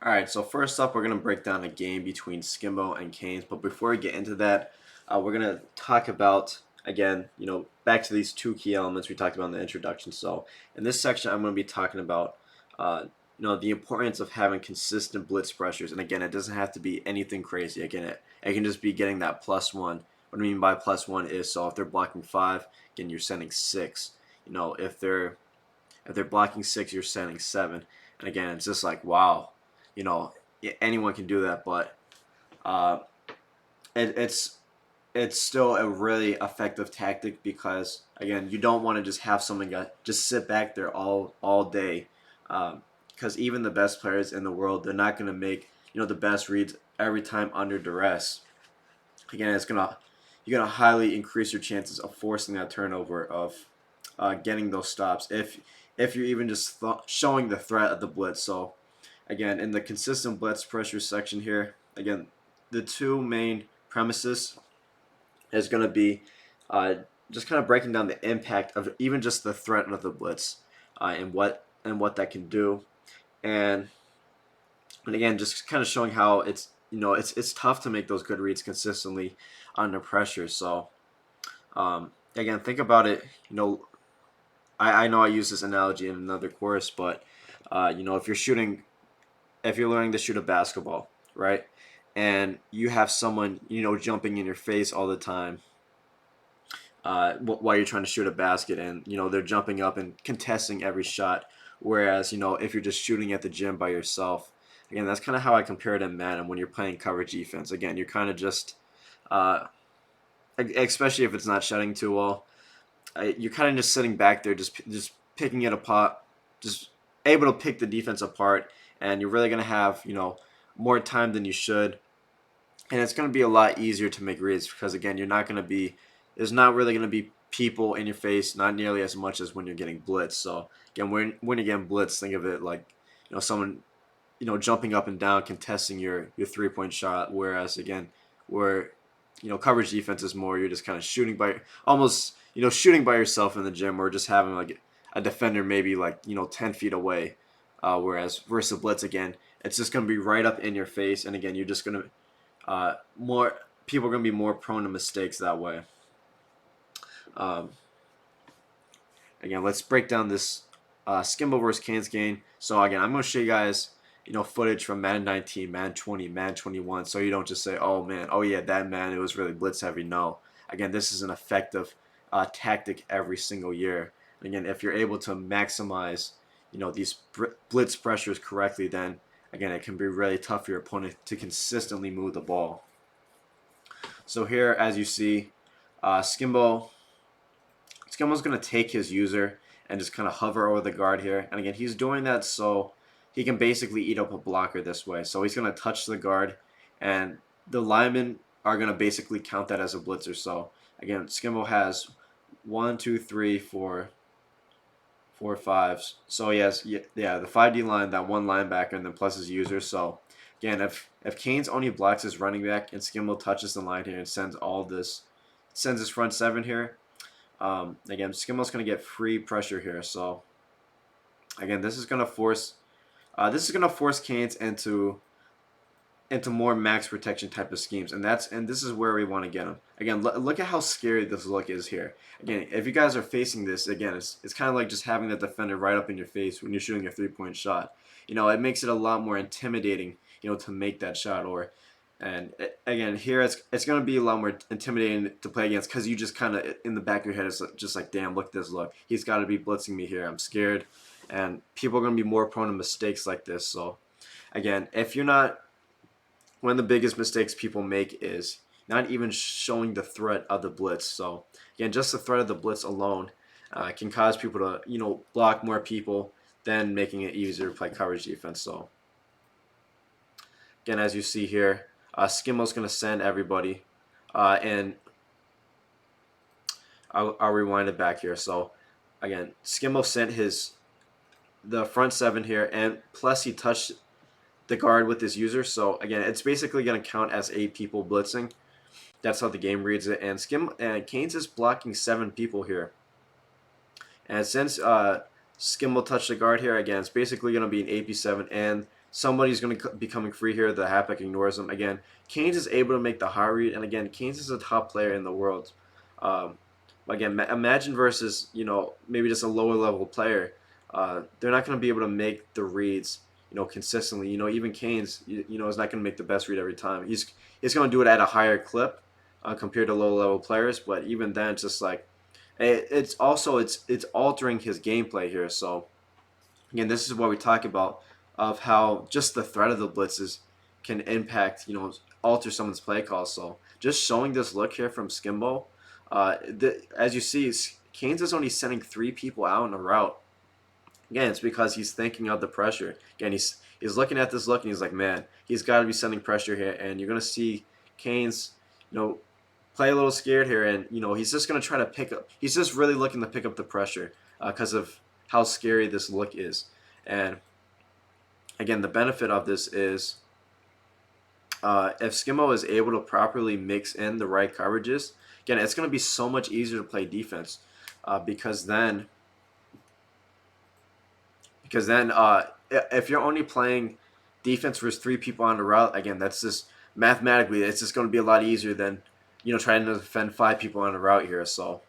Alright, so first up, we're going to break down a game between Skimbo and Canes. But before we get into that, we're going to talk about, again, back to these two key elements we talked about in the introduction. So in this section, I'm going to be talking about, the importance of having consistent blitz pressures. And again, it doesn't have to be anything crazy. Again, it can just be getting that plus one. What I mean by plus one is, so if they're blocking five, again, you're sending six. If they're blocking six, you're sending seven. And again, it's just like, wow, you know, anyone can do that, but uh, it's still a really effective tactic because again, you don't want to just have someone just sit back there all day, because even the best players in the world, they're not going to make the best reads every time under duress. Again, you're gonna highly increase your chances of forcing that turnover, of getting those stops if you're even just showing the threat of the blitz. So again, in the consistent blitz pressure section here, again, the two main premises is going to be uh, just kind of breaking down the impact of even just the threat of the blitz, and what that can do, and again, just kind of showing how it's tough to make those good reads consistently under pressure. So again, think about it. I know I use this analogy in another course, but if you're learning to shoot a basketball, right, and you have someone jumping in your face all the time, while you're trying to shoot a basket, and they're jumping up and contesting every shot, whereas if you're just shooting at the gym by yourself. Again, that's kind of how I compare it in Madden when you're playing coverage defense. Again, you're kind of just uh, especially if it's not shutting too well, you're kind of just sitting back there, just picking it apart, just able to pick the defense apart, and you're really going to have more time than you should, and it's going to be a lot easier to make reads because again, you're not going to be there's not really going to be people in your face, not nearly as much as when you're getting blitzed. So again, when you're getting blitzed, think of it like someone jumping up and down contesting your 3-point shot, whereas again, where coverage defense is more, you're just kind of shooting by almost shooting by yourself in the gym, or just having like a defender maybe like 10 feet away, whereas versus blitz, again, it's just going to be right up in your face, and again, you're just going to more people are going to be more prone to mistakes that way. um, Again, let's break down this Skimbo versus Canes game. So again, I'm going to show you guys footage from Madden 19, Madden 20, Madden 21, so you don't just say, oh man, oh yeah, that man, it was really blitz heavy. No, again, this is an effective tactic every single year. Again, if you're able to maximize these blitz pressures correctly, then again, it can be really tough for your opponent to consistently move the ball. So here, as you see, Skimbo's going to take his user and just kind of hover over the guard here. And again, he's doing that so he can basically eat up a blocker this way. So he's going to touch the guard, and the linemen are going to basically count that as a blitzer. So again, Skimbo has 1, 2, 3, 4, 5. So he has, yeah, the 5D line, that one linebacker, and then plus his user. So again, if Canes only blocks his running back and Skimbo touches the line here and sends his front seven here, again, Skimbo's going to get free pressure here. So again, this is going to force Canes into more max protection type of schemes, and this is where we want to get them. Again, look at how scary this look is here. Again, if you guys are facing this, again, it's kind of like just having the defender right up in your face when you're shooting a 3-point shot. It makes it a lot more intimidating, to make that shot. Again, here it's going to be a lot more intimidating to play against, because you just kind of, in the back of your head, it's just like, damn, look at this look. He's got to be blitzing me here. I'm scared, and people are going to be more prone to mistakes like this. So again, if you're not, one of the biggest mistakes people make is not even showing the threat of the blitz. So again, just the threat of the blitz alone can cause people to block more people, than making it easier to play coverage defense. So again, as you see here, Skimbo's going to send everybody, and I'll rewind it back here. So again, Skimbo sent the front seven here, and plus he touched the guard with his user. So again, it's basically going to count as 8 people blitzing. That's how the game reads it. And Canes is blocking 7 people here. And since Skimbo touched the guard here, again, it's basically going to be an AP7, and somebody's going to be coming free here. The halfback ignores him. Again, Canes is able to make the hard read, and again, Canes is a top player in the world. Um, again, imagine versus maybe just a lower level player. They're not going to be able to make the reads consistently. Even Canes is not going to make the best read every time. He's going to do it at a higher clip compared to low level players. But even then, it's just like it's also it's altering his gameplay here. So again, this is what we talk about of how just the threat of the blitzes can impact, alter someone's play call. So just showing this look here from Skimbo, as you see, Canes is only sending 3 people out in a route. Again, it's because he's thinking of the pressure. Again, he's looking at this look and he's like, man, he's got to be sending pressure here. And you're gonna see Canes, play a little scared here, and he's just gonna try to pick up. He's just really looking to pick up the pressure because of how scary this look is. And again, the benefit of this is if Skimmo is able to properly mix in the right coverages, again, it's going to be so much easier to play defense because then if you're only playing defense versus 3 people on the route, again, that's just mathematically it's just going to be a lot easier than trying to defend 5 people on the route here. So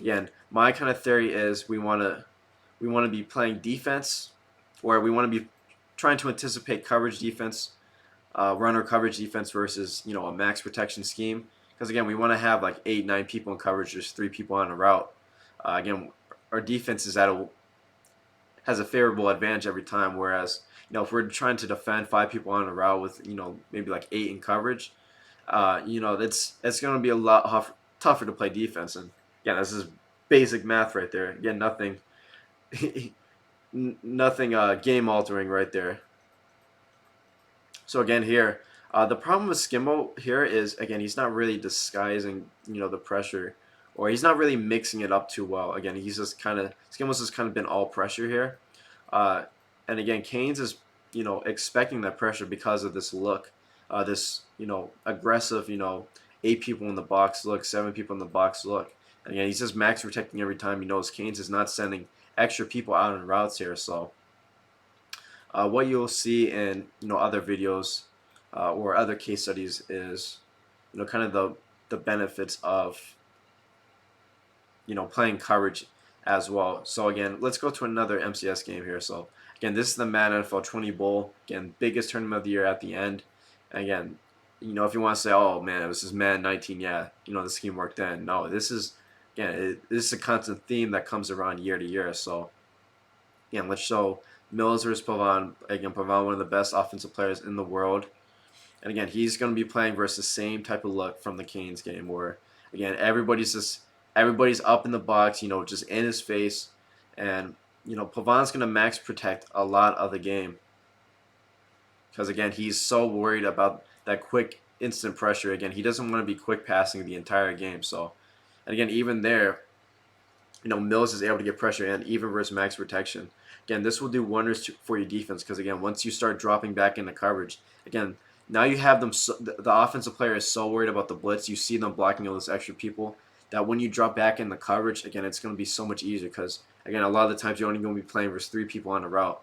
again, my kind of theory is we want to be playing defense, or we want to be trying to anticipate coverage defense, runner coverage defense versus a max protection scheme. Because again, we want to have like 8-9 people in coverage, just 3 people on a route. Again, our defense has a favorable advantage every time. Whereas if we're trying to defend 5 people on a route with maybe like 8 in coverage, it's going to be a lot tougher to play defense. And again, this is basic math right there. Again, nothing. Nothing game altering right there. So again here, the problem with Skimbo here is, again, he's not really disguising the pressure, or he's not really mixing it up too well. Again, he's just Skimbo's just kind of been all pressure here, and again, Canes is expecting that pressure because of this look, this aggressive 8 people in the box look, 7 people in the box look. And again, he's just max protecting every time. He knows Canes is not sending extra people out on routes here. So what you'll see in other videos or other case studies is kind of the benefits of playing coverage as well. So again, let's go to another MCS game here. So again, this is the Madden NFL 20 Bowl. Again, biggest tournament of the year at the end. And again, if you want to say, oh man, it was just Madden 19, yeah, the scheme worked then. No, this is this is a constant theme that comes around year to year. So again, let's show Mills versus Pavon. Again, Pavon, one of the best offensive players in the world. And again, he's going to be playing versus the same type of look from the Canes game, where again, everybody's up in the box, just in his face. And Pavon's going to max protect a lot of the game, because again, he's so worried about that quick instant pressure. Again, he doesn't want to be quick passing the entire game. So, and again, even there, Mills is able to get pressure in even versus max protection. Again, this will do wonders for your defense, because again, once you start dropping back into coverage, again, now you have them. The offensive player is so worried about the blitz. You see them blocking all those extra people, that when you drop back in the coverage, again, it's going to be so much easier, because again, a lot of the times you're only going to be playing versus 3 people on a route.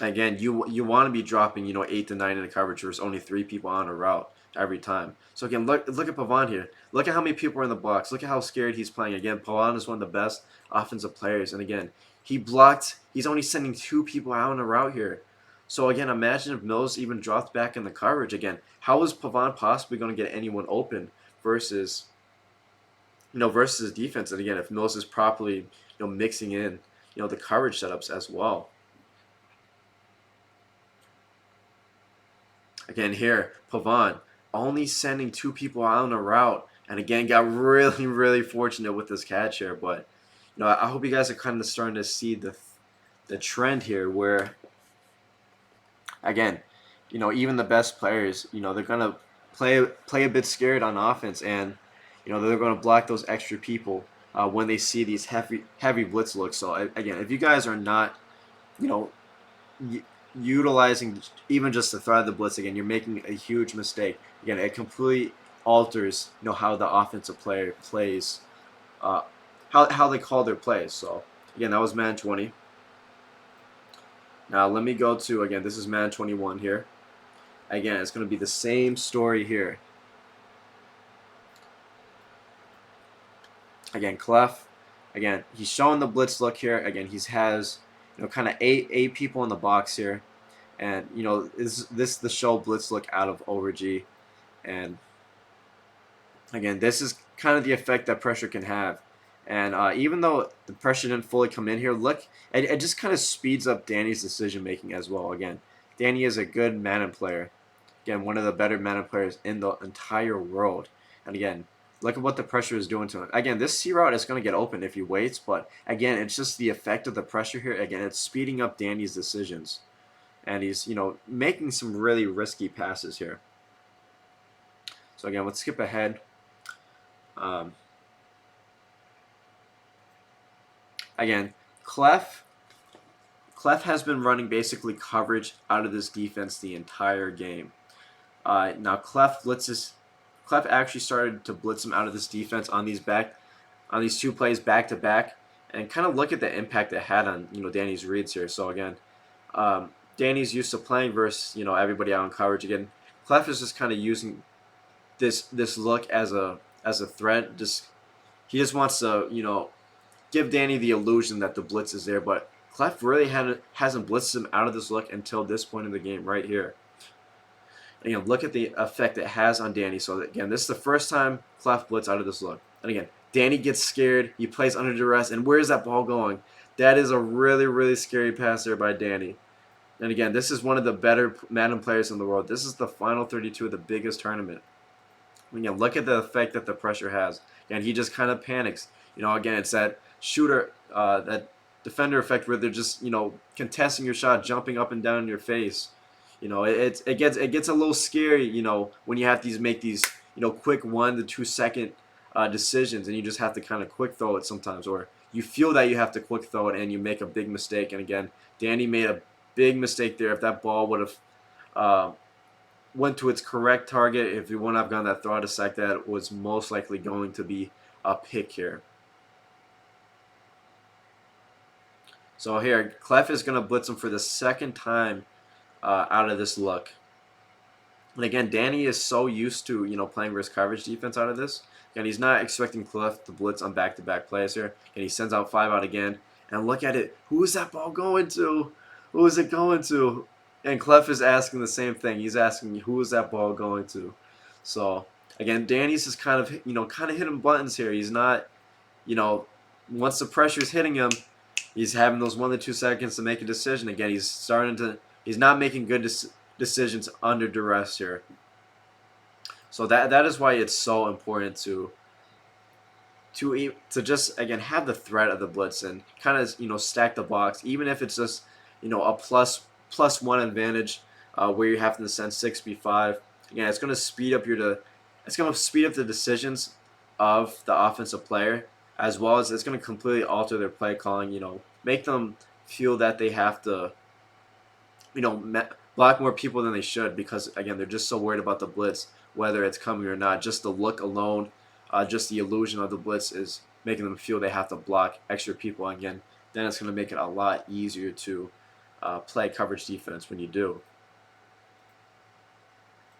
Again, you want to be dropping 8 to 9 in the coverage versus only 3 people on a route every time. So again, look at Pavon here. Look at how many people are in the box. Look at how scared he's playing. Again, Pavon is one of the best offensive players, and again, he's only sending 2 people out on a route here. So again, imagine if Mills even dropped back in the coverage. Again, how is Pavon possibly going to get anyone open versus his defense? And again, if Mills is properly mixing in the coverage setups as well. Again here, Pavon only sending 2 people out on a route, and again got really, really fortunate with this catch here. But I hope you guys are kind of starting to see the trend here, where again, even the best players, they're gonna play a bit scared on offense, and they're gonna block those extra people when they see these heavy blitz looks. So again, if you guys are not, utilizing even just the threat of the blitz, again, you're making a huge mistake. Again, it completely alters how the offensive player plays, how they call their plays. So again, that was man 20. Now let me go to, again, this is Madden 21 here. Again, it's going to be the same story here. Again, Clef. Again, he's showing the blitz look here. Again, he has, kind of eight people in the box here, and this the show blitz look out of Overg, and again, this is kind of the effect that pressure can have. And even though the pressure didn't fully come in here, look, it just kind of speeds up Danny's decision making as well. Again, Danny is a good Madden player. Again, one of the better Madden players in the entire world. And again, look at what the pressure is doing to him. Again, this C route is going to get open if he waits, but again, it's just the effect of the pressure here. Again, it's speeding up Danny's decisions. And he's, making some really risky passes here. So again, let's skip ahead. Again, Clef has been running basically coverage out of this defense the entire game. Now Clef actually started to blitz him out of this defense on these two plays back to back, and kind of look at the impact it had on Danny's reads here. So again, Danny's used to playing versus everybody out in coverage. Again, Clef is just kind of using this look as a threat. He just wants to give Danny the illusion that the blitz is there, but Clef really hasn't blitzed him out of this look until this point in the game right here. And, look at the effect it has on Danny. So again, this is the first time Clef blitz out of this look. And again, Danny gets scared. He plays under duress. And where is that ball going? That is a really, really scary pass there by Danny. And again, this is one of the better Madden players in the world. This is the final 32 of the biggest tournament. Again, look at the effect that the pressure has. And he just kind of panics. Again, it's that shooter, that defender effect where they're just, contesting your shot, jumping up and down in your face. It gets a little scary, when you have to make these, quick 1 to 2 second decisions, and you just have to kind of quick throw it sometimes, or you feel that you have to quick throw it and you make a big mistake. And again, Danny made a big mistake there. If that ball would have went to its correct target, if he wouldn't have gone that throw out of sack, that was most likely going to be a pick here. So here, Clef is going to blitz him for the second time out of this look. And again, Danny is so used to, playing versus coverage defense out of this. And he's not expecting Clef to blitz on back-to-back plays here. And he sends out 5 out again. And look at it. Who is that ball going to? Who is it going to? And Clef is asking the same thing. He's asking, who is that ball going to? So, again, Danny's just kind of hitting buttons here. He's not, once the pressure is hitting him, he's having those 1 to 2 seconds to make a decision. Again, he's not making good decisions under duress here. So that is why it's so important to just, again, have the threat of the blitz and kind of stack the box, even if it's just a plus 1 advantage where you have to send 6v5. Again, it's going to speed up the decisions of the offensive player, as well as it's going to completely alter their play calling. Make them feel that they have to block more people than they should, because again, they're just so worried about the blitz, whether it's coming or not. Just the look alone, just the illusion of the blitz is making them feel they have to block extra people. Again, then it's going to make it a lot easier to play coverage defense when you do.